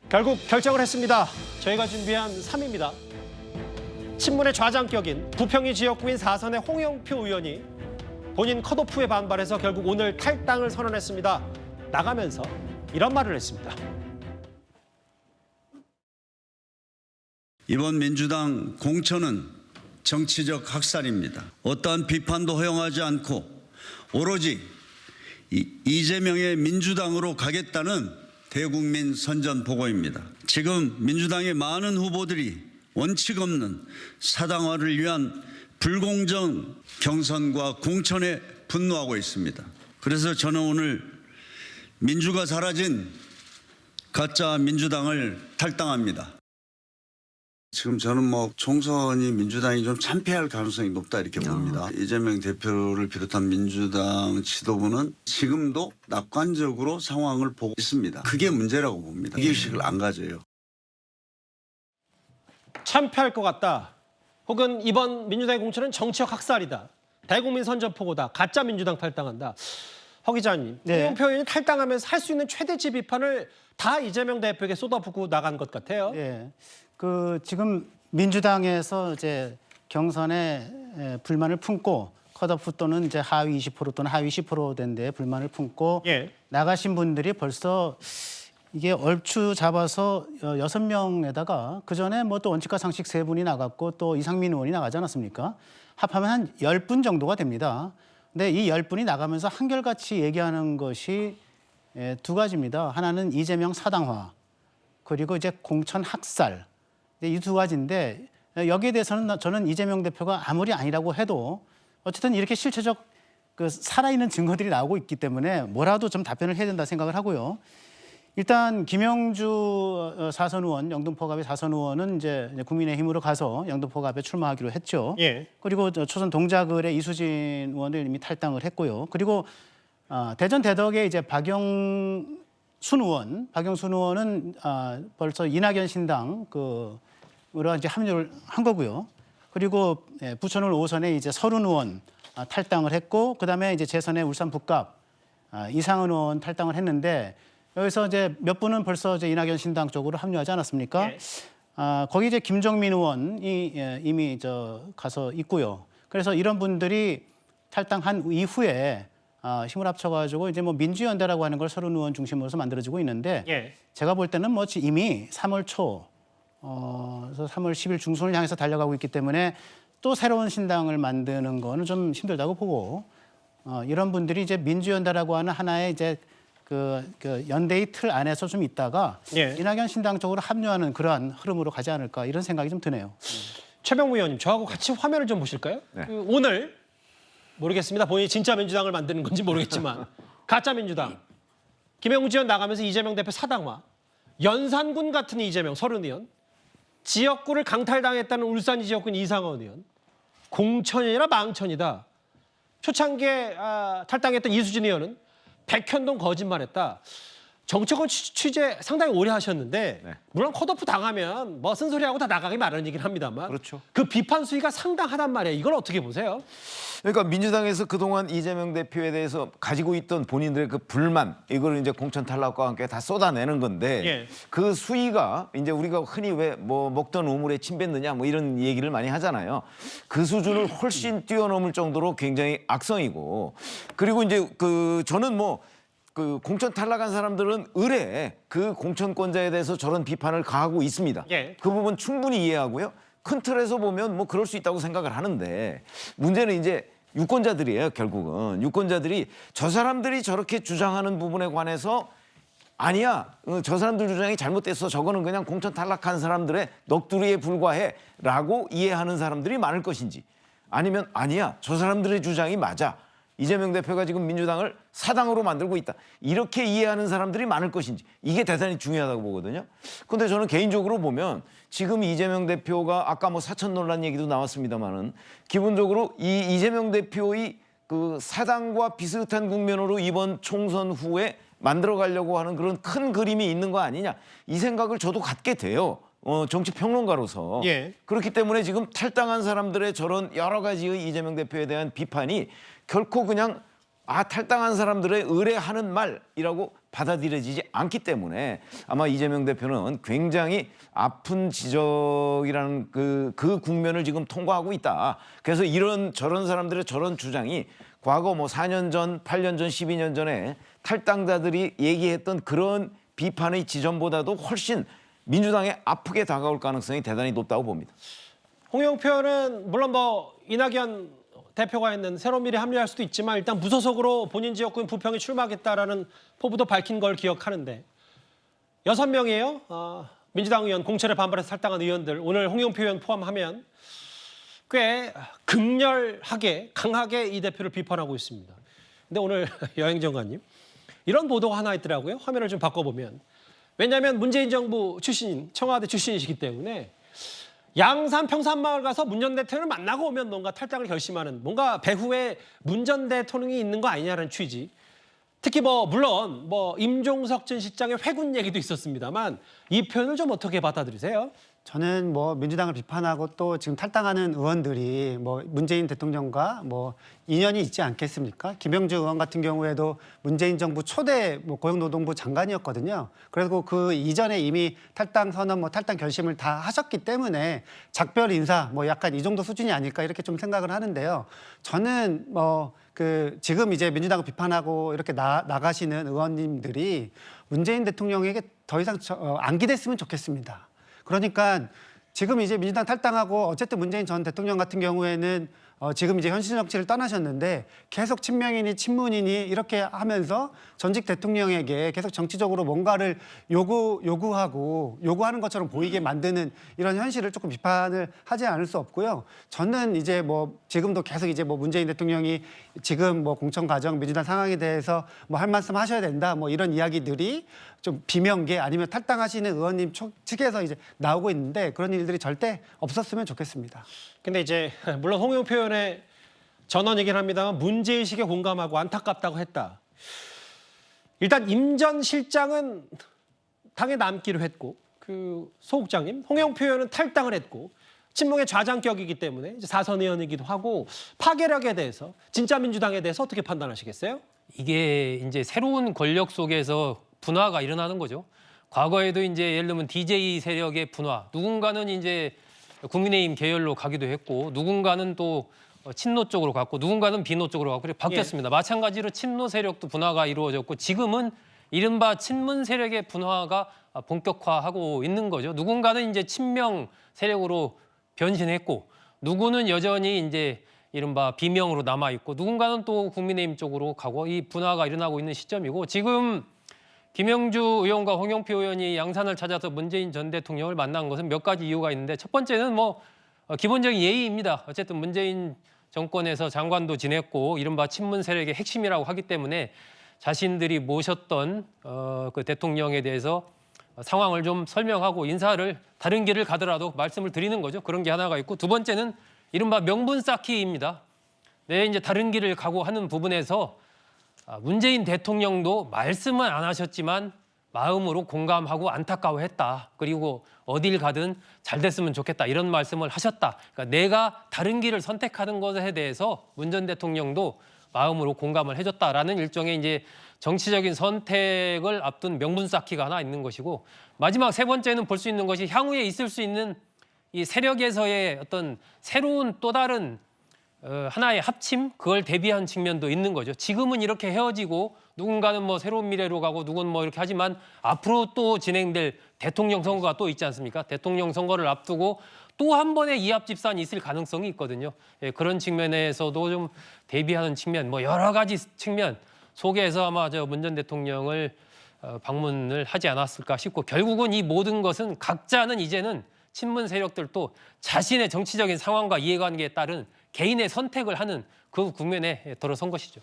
결국 결정을 했습니다. 저희가 준비한 3위입니다. 친문의 좌장격인 부평리 지역구인 4선의 홍영표 의원이 본인 컷오프에 반발해서 결국 오늘 탈당을 선언했습니다. 나가면서 이런 말을 했습니다. 이번 민주당 공천은 정치적 학살입니다. 어떠한 비판도 허용하지 않고 오로지 이재명의 민주당으로 가겠다는 대국민 선전보고입니다. 지금 민주당의 많은 후보들이 원칙 없는 사당화를 위한 불공정 경선과 공천에 분노하고 있습니다. 그래서 저는 오늘 민주가 사라진 가짜 민주당을 탈당합니다. 지금 저는 총선이 민주당이 좀 참패할 가능성이 높다 이렇게 봅니다. 이재명 대표를 비롯한 민주당 지도부는 지금도 낙관적으로 상황을 보고 있습니다. 그게 문제라고 봅니다. 위기의식을 안 가져요. 참패할 것 같다. 혹은 이번 민주당의 공천은 정치적 학살이다. 대국민 선전포고다. 가짜 민주당 탈당한다. 허 기자님, 홍영표 의원이 탈당하면서 할 수 있는 최대치 비판을 다 이재명 대표에게 쏟아붓고 나간 것 같아요. 네. 지금 민주당에서 이제 경선에 불만을 품고 컷오프 또는 이제 하위 20% 또는 하위 10% 된 데 불만을 품고 나가신 분들이 벌써 이게 얼추 잡아서 6명에다가 그 전에 또 원칙과 상식 3분이 나갔고 또 이상민 의원이 나가지 않았습니까? 합하면 한 10분 정도가 됩니다. 근데 이 10분이 나가면서 한결같이 얘기하는 것이 두 가지입니다. 하나는 이재명 사당화, 그리고 이제 공천 학살. 이 두 가지인데 여기에 대해서는 저는 이재명 대표가 아무리 아니라고 해도 어쨌든 이렇게 실체적 살아있는 증거들이 나오고 있기 때문에 뭐라도 좀 답변을 해야 된다 생각을 하고요. 일단 김영주 4선 의원, 영등포갑의 4선 의원은 이제 국민의힘으로 가서 영등포갑에 출마하기로 했죠. 그리고 초선 동작을의 이수진 의원을 이미 탈당을 했고요. 그리고 대전 대덕의 이제 박영순 의원은 벌써 이낙연 신당 으로 이제 합류를 한 거고요. 그리고 부천을 5선에 이제 서른 의원 탈당을 했고, 그다음에 이제 재선의 울산 북갑 이상은 의원 탈당을 했는데 여기서 이제 몇 분은 벌써 이제 이낙연 신당 쪽으로 합류하지 않았습니까? 거기 이제 김정민 의원이 이미 가서 있고요. 그래서 이런 분들이 탈당한 이후에 힘을 합쳐가지고 이제 민주연대라고 하는 걸 서른 의원 중심으로서 만들어지고 있는데 제가 볼 때는 이미 3월 초, 그래서 3월 10일 중순을 향해서 달려가고 있기 때문에 또 새로운 신당을 만드는 거는 좀 힘들다고 보고 이런 분들이 이제 민주연대라고 하는 하나의 이제 그 연대의 틀 안에서 좀 있다가 이낙연 신당 쪽으로 합류하는 그러한 흐름으로 가지 않을까 이런 생각이 좀 드네요. 최병무 의원님, 저하고 같이 화면을 좀 보실까요? 오늘 모르겠습니다. 본인이 진짜 민주당을 만드는 건지 모르겠지만 가짜 민주당. 김영주 의원 나가면서 이재명 대표 사당화. 연산군 같은 이재명 서른 의원. 지역구를 강탈당했다는 울산 지역군 이상원 의원. 공천이 아니라 망천이다. 초창기에 탈당했던 이수진 의원은 백현동 거짓말했다. 정치권 취재 상당히 오래 하셨는데 물론 컷오프 당하면 쓴소리하고 다 나가기 마련이긴 합니다만 그렇죠. 그 비판 수위가 상당하단 말이에요. 이걸 어떻게 보세요? 그러니까 민주당에서 그동안 이재명 대표에 대해서 가지고 있던 본인들의 그 불만, 이걸 이제 공천 탈락과 함께 다 쏟아내는 건데 그 수위가 이제 우리가 흔히 왜 먹던 우물에 침 뱉느냐 이런 얘기를 많이 하잖아요. 그 수준을 훨씬 뛰어넘을 정도로 굉장히 악성이고, 그리고 이제 저는 공천 탈락한 사람들은 의뢰 그 공천권자에 대해서 저런 비판을 가하고 있습니다. 그 부분 충분히 이해하고요. 큰 틀에서 보면 그럴 수 있다고 생각을 하는데 문제는 이제 유권자들이에요. 결국은 유권자들이 저 사람들이 저렇게 주장하는 부분에 관해서 아니야, 저 사람들 주장이 잘못됐어, 저거는 그냥 공천 탈락한 사람들의 넋두리에 불과해 라고 이해하는 사람들이 많을 것인지, 아니면 아니야, 저 사람들의 주장이 맞아, 이재명 대표가 지금 민주당을 사당으로 만들고 있다, 이렇게 이해하는 사람들이 많을 것인지, 이게 대단히 중요하다고 보거든요. 근데 저는 개인적으로 보면 지금 이재명 대표가 아까 사천 논란 얘기도 나왔습니다만은 기본적으로 이 이재명 대표의 그 사당과 비슷한 국면으로 이번 총선 후에 만들어 가려고 하는 그런 큰 그림이 있는 거 아니냐, 이 생각을 저도 갖게 돼요. 정치 평론가로서. 그렇기 때문에 지금 탈당한 사람들의 저런 여러 가지의 이재명 대표에 대한 비판이 결코 그냥 탈당한 사람들의 의뢰하는 말이라고 받아들여지지 않기 때문에 아마 이재명 대표는 굉장히 아픈 지적이라는 그 국면을 지금 통과하고 있다. 그래서 이런 저런 사람들의 저런 주장이 과거 뭐 4년 전, 8년 전, 12년 전에 탈당자들이 얘기했던 그런 비판의 지점보다도 훨씬 민주당에 아프게 다가올 가능성이 대단히 높다고 봅니다. 홍영표는 물론 뭐 이낙연 대표가 있는 새로운 미래 합류할 수도 있지만 일단 무소속으로 본인 지역구인 부평에 출마하겠다라는 포부도 밝힌 걸 기억하는데 6명이에요. 민주당 의원 공천에 반발해서 탈당한 의원들 오늘 홍영표 의원 포함하면 꽤 극렬하게 강하게 이 대표를 비판하고 있습니다. 근데 오늘 여행정관님 이런 보도가 하나 있더라고요. 화면을 좀 바꿔보면. 왜냐하면 문재인 정부 출신, 청와대 출신이시기 때문에 양산 평산마을 가서 문 전 대통령을 만나고 오면 뭔가 탈당을 결심하는 뭔가 배후에 문 전 대통령이 있는 거 아니냐는 취지. 특히 물론 임종석 전 실장의 회군 얘기도 있었습니다만 이 표현을 좀 어떻게 받아들이세요? 저는 민주당을 비판하고 또 지금 탈당하는 의원들이 문재인 대통령과 인연이 있지 않겠습니까? 김영주 의원 같은 경우에도 문재인 정부 초대 고용노동부 장관이었거든요. 그리고 그 이전에 이미 탈당 선언, 탈당 결심을 다 하셨기 때문에 작별 인사 약간 이 정도 수준이 아닐까 이렇게 좀 생각을 하는데요. 저는 지금 이제 민주당을 비판하고 이렇게 나가시는 의원님들이 문재인 대통령에게 더 이상 안 기댔으면 좋겠습니다. 그러니까 지금 이제 민주당 탈당하고 어쨌든 문재인 전 대통령 같은 경우에는 지금 이제 현실 정치를 떠나셨는데 계속 친명이니 친문이니 이렇게 하면서 전직 대통령에게 계속 정치적으로 뭔가를 요구하는 것처럼 보이게 만드는 이런 현실을 조금 비판을 하지 않을 수 없고요. 저는 이제 지금도 계속 이제 문재인 대통령이 지금 공천 과정 민주당 상황에 대해서 할 말씀 하셔야 된다 이런 이야기들이 좀 비명계 아니면 탈당하시는 의원님 측에서 이제 나오고 있는데 그런 일들이 절대 없었으면 좋겠습니다. 근데 이제 물론 홍영표 의원의 전언이긴 합니다만 문제의식에 공감하고 안타깝다고 했다. 일단 임 전 실장은 당에 남기로 했고 그 소국장님 홍영표 의원은 탈당을 했고 친명의 좌장격이기 때문에 이제 4선 의원이기도 하고 파괴력에 대해서 진짜 민주당에 대해서 어떻게 판단하시겠어요? 이게 이제 새로운 권력 속에서 분화가 일어나는 거죠. 과거에도 이제 예를 들면 DJ 세력의 분화, 누군가는 이제 국민의힘 계열로 가기도 했고, 누군가는 또 친노 쪽으로 갔고, 누군가는 비노 쪽으로 갔고, 그렇게 바뀌었습니다. 예. 마찬가지로 친노 세력도 분화가 이루어졌고, 지금은 이른바 친문 세력의 분화가 본격화하고 있는 거죠. 누군가는 이제 친명 세력으로 변신했고, 누구는 여전히 이제 이른바 비명으로 남아 있고, 누군가는 또 국민의힘 쪽으로 가고 이 분화가 일어나고 있는 시점이고 지금. 김영주 의원과 홍영표 의원이 양산을 찾아서 문재인 전 대통령을 만난 것은 몇 가지 이유가 있는데 첫 번째는 기본적인 예의입니다. 어쨌든 문재인 정권에서 장관도 지냈고 이른바 친문 세력의 핵심이라고 하기 때문에 자신들이 모셨던 그 대통령에 대해서 상황을 좀 설명하고 인사를 다른 길을 가더라도 말씀을 드리는 거죠. 그런 게 하나가 있고 두 번째는 이른바 명분 쌓기입니다. 네, 이제 다른 길을 가고 하는 부분에서 문재인 대통령도 말씀은 안 하셨지만 마음으로 공감하고 안타까워했다. 그리고 어딜 가든 잘 됐으면 좋겠다. 이런 말씀을 하셨다. 그러니까 내가 다른 길을 선택하는 것에 대해서 문 전 대통령도 마음으로 공감을 해줬다라는 일종의 이제 정치적인 선택을 앞둔 명분 쌓기가 하나 있는 것이고 마지막 세 번째는 볼 수 있는 것이 향후에 있을 수 있는 이 세력에서의 어떤 새로운 또 다른 하나의 합침 그걸 대비한 측면도 있는 거죠. 지금은 이렇게 헤어지고 누군가는 새로운 미래로 가고 누구는 이렇게 하지만 앞으로 또 진행될 대통령 선거가 또 있지 않습니까? 대통령 선거를 앞두고 또 한 번의 이합 집산이 있을 가능성이 있거든요. 예, 그런 측면에서도 좀 대비하는 측면, 여러 가지 측면 속에서 아마 문 전 대통령을 방문을 하지 않았을까 싶고 결국은 이 모든 것은 각자는 이제는 친문 세력들도 자신의 정치적인 상황과 이해관계에 따른 개인의 선택을 하는 그 국면에 들어선 것이죠.